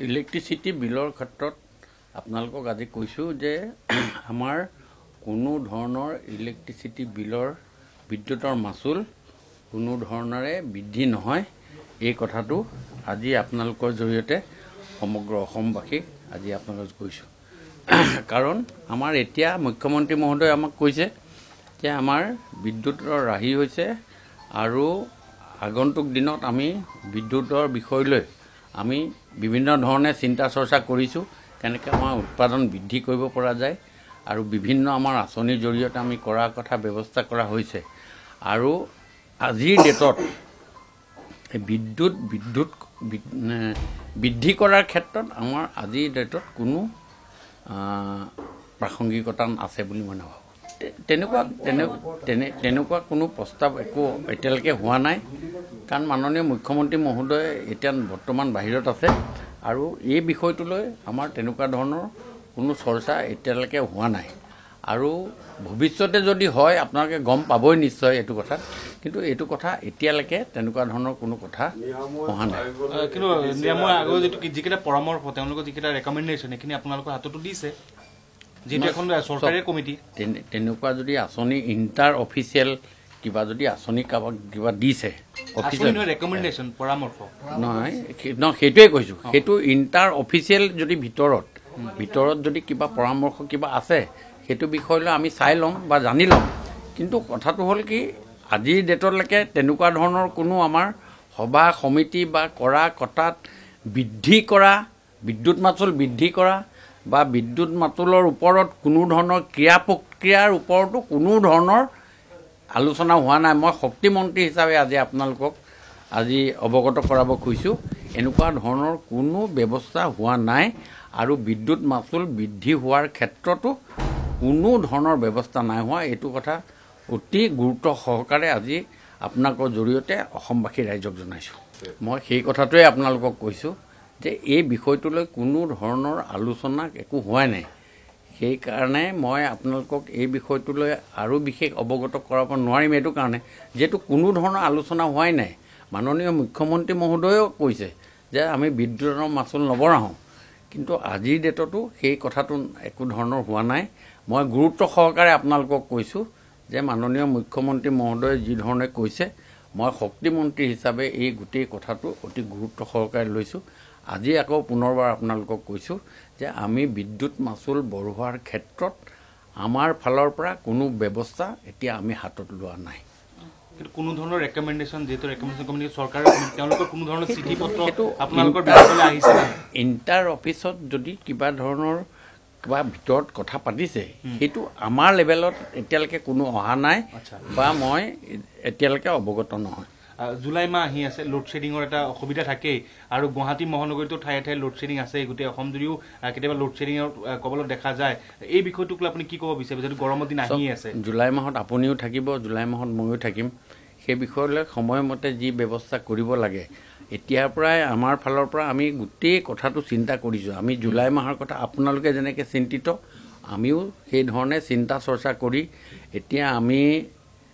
Electricity বিলৰ ক্ষেত্ৰত আপোনালোকক আজি কৈছোঁ যে আমাৰ কোনো ধৰণৰ ইলেক্ট্ৰিচিটি বিলৰ বিদ্যুতৰ মাচুল কোনো ধৰণৰে বৃদ্ধি নহয়। এই কথাটো আজি আপোনালোকৰ জৰিয়তে সমগ্ৰ অসমবাসীক আজি আপোনালোকক কৈছোঁ। কাৰণ আমাৰ এতিয়া মুখ্যমন্ত্ৰী মহোদয়ে আমাক কৈছে যে আমাৰ বিদ্যুতৰ ৰাহি হৈছে আৰু আগন্তুক দিনত আমি বিদ্যুতৰ বিষয় লৈ আমি বিভিন্ন ধৰণে চিন্তা চৰ্চা কৰিছোঁ, কেনেকৈ আমাৰ উৎপাদন বৃদ্ধি কৰিব পৰা যায় আৰু বিভিন্ন আমাৰ আঁচনিৰ জৰিয়তে আমি কৰাৰ কথা ব্যৱস্থা কৰা হৈছে। আৰু আজিৰ ডেটত বিদ্যুৎ বৃদ্ধি কৰাৰ ক্ষেত্ৰত আমাৰ আজিৰ ডেটত কোনো প্ৰাসংগিকতা আছে বুলি মই নাভাবোঁ। তেনেকুৱা কোনো প্ৰস্তাৱ একো এতিয়ালৈকে হোৱা নাই, কাৰণ মাননীয় মুখ্যমন্ত্ৰী মহোদয় এতিয়া বৰ্তমান বাহিৰত আছে আৰু এই বিষয়টোলৈ আমাৰ তেনেকুৱা ধৰণৰ কোনো চৰ্চা এতিয়ালৈকে হোৱা নাই। আৰু ভৱিষ্যতে যদি হয় আপোনালোকে গম পাবই নিশ্চয় এইটো কথা, কিন্তু এইটো কথা এতিয়ালৈকে তেনেকুৱা ধৰণৰ কোনো কথা অহা নাই। কিন্তু নিয়মৰ আগৰ যিকেইটা পৰামৰ্শ তেওঁলোকৰ যিকেইটা ৰেকমেণ্ডেশ্যন সেইখিনি আপোনালোকৰ হাততো দিছে, যিটো এখন চৰকাৰী কমিটি। তেনেকুৱা যদি আঁচনি ইণ্টাৰ অফিচিয়েল কিবা যদি আঁচনি কাৰোবাক কিবা দিছে ৰেকমেণ্ডেশ্যন পৰামৰ্শ নহয়, সেইটোৱে কৈছোঁ। সেইটো ইণ্টাৰ অফিচিয়েল যদি ভিতৰত যদি কিবা পৰামৰ্শ কিবা আছে সেইটো বিষয় লৈ আমি চাই ল'ম বা জানি ল'ম। কিন্তু কথাটো হ'ল কি, আজিৰ ডেটলৈকে তেনেকুৱা ধৰণৰ কোনো আমাৰ সভা সমিতি বা কৰা কটাত বৃদ্ধি কৰা, বিদ্যুৎ মাচুল বৃদ্ধি কৰা বা বিদ্যুৎ মাচুলৰ ওপৰত কোনো ধৰণৰ ক্ৰিয়া প্ৰক্ৰিয়াৰ ওপৰতো কোনো ধৰণৰ আলোচনা হোৱা নাই। মই শক্তিমন্ত্ৰী হিচাপে আজি আপোনালোকক আজি অৱগত কৰাব খুজিছোঁ, এনেকুৱা ধৰণৰ কোনো ব্যৱস্থা হোৱা নাই আৰু বিদ্যুৎ মাচুল বৃদ্ধি হোৱাৰ ক্ষেত্ৰতো কোনো ধৰণৰ ব্যৱস্থা নাই হোৱা। এইটো কথা অতি গুৰুত্ব সহকাৰে আজি আপোনালোকৰ জৰিয়তে অসমবাসী ৰাইজক জনাইছোঁ। মই সেই কথাটোৱে আপোনালোকক কৈছোঁ যে এই বিষয়টোলৈ কোনো ধৰণৰ আলোচনা একো হোৱাই নাই। সেইকাৰণে মই আপোনালোকক এই বিষয়টোলৈ আৰু বিশেষ অৱগত কৰাব নোৱাৰিম, এইটো কাৰণে যিহেতু কোনো ধৰণৰ আলোচনা হোৱাই নাই। মাননীয় মুখ্যমন্ত্ৰী মহোদয়েও কৈছে যে আমি বিদ্যুতৰ মাচুল নবঢ়াওঁ, কিন্তু আজিৰ ডেটতো সেই কথাটো একো ধৰণৰ হোৱা নাই। মই গুৰুত্ব সহকাৰে আপোনালোকক কৈছোঁ যে মাননীয় মুখ্যমন্ত্ৰী মহোদয়ে যি ধৰণে কৈছে, মই শক্তিমন্ত্ৰী হিচাপে এই গোটেই কথাটো অতি গুৰুত্ব সহকাৰে লৈছোঁ। আজি আকৌ পুনৰবাৰ আপোনালোকক কৈছোঁ যে আমি বিদ্যুৎ মাচুল বঢ়োৱাৰ ক্ষেত্ৰত আমাৰ ফালৰ পৰা কোনো ব্যৱস্থা এতিয়া আমি হাতত লোৱা নাই। কিন্তু কোনো ধৰণৰ ৰেকমেণ্ডেশ্যন যিহেতু ৰেকমেণ্ডেশ্যন কমিটি চৰকাৰৰ তেওঁলোকৰ কোনো ধৰণৰ চিঠি পত্ৰ আপোনালোকৰ বিভাগলৈ আহিছে? ইণ্টাৰ অফিচত যদি কিবা ধৰণৰ কিবা ভিতৰত কথা পাতিছে, সেইটো আমাৰ লেভেলত এতিয়ালৈকে কোনো অহা নাই বা মই এতিয়ালৈকে অৱগত নহয়। জুলাই মাহ আহি আছে, লোডশ্বেডিঙৰ এটা অসুবিধা থাকেই আৰু গুৱাহাটী মহানগৰীতো ঠায়ে ঠায়ে লোডশ্বেডিং আছে। গোটেই অসম জুৰিও কেতিয়াবা লোডশ্বেডিঙৰ কবলত দেখা যায়। এই বিষয়টোক লৈ আপুনি কি ক'ব বিচাৰিব, যিহেতু গৰমৰ দিন আহি আছে? জুলাই মাহত আপুনিও থাকিব, জুলাই মাহত ময়ো থাকিম। সেই বিষয়লৈ সময়মতে যি ব্যৱস্থা কৰিব লাগে এতিয়াৰ পৰাই আমাৰ ফালৰ পৰা আমি গোটেই কথাটো চিন্তা কৰিছোঁ। আমি জুলাই মাহৰ কথা আপোনালোকে যেনেকৈ চিন্তিত, আমিও সেই ধৰণে চিন্তা চৰ্চা কৰি এতিয়া আমি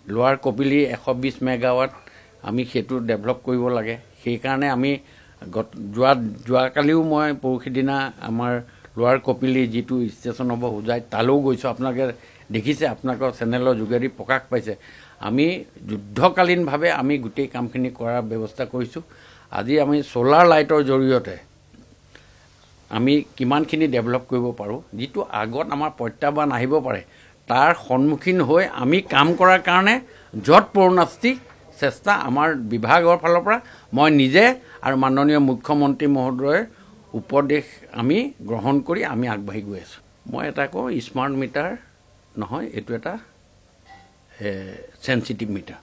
লোৱাৰ কপিলি 120 মেগাৱাট আমি সেইটো ডেভেলপ কৰিব লাগে। সেইকাৰণে আমি যোৱাকালিও মই পৰহি দিনা আমাৰ লোৱাৰ কপিলি যিটো ষ্টেচন হ'ব হোজাই তালৈও গৈছোঁ। আপোনালোকে দেখিছে, আপোনালোকৰ চেনেলৰ যোগেদি প্ৰকাশ পাইছে। আমি যুদ্ধকালীনভাৱে আমি গোটেই কামখিনি কৰাৰ ব্যৱস্থা কৰিছোঁ। আজি আমি ছ'লাৰ লাইটৰ জৰিয়তে আমি কিমানখিনি ডেভেলপ কৰিব পাৰোঁ, যিটো আগত আমাৰ প্ৰত্যাহ্বান আহিব পাৰে তাৰ সন্মুখীন হৈ আমি কাম কৰাৰ কাৰণে যৎ পৰোনাস্তি চেষ্টা আমাৰ বিভাগৰ ফালৰ পৰা মই নিজে আৰু মাননীয় মুখ্যমন্ত্ৰী মহোদয়ৰ উপদেশ আমি গ্ৰহণ কৰি আমি আগবাঢ়ি গৈ আছোঁ। মই এটা কওঁ, স্মাৰ্ট মিটাৰ নহয়, এইটো এটা চেনচিটিভ মিটাৰ।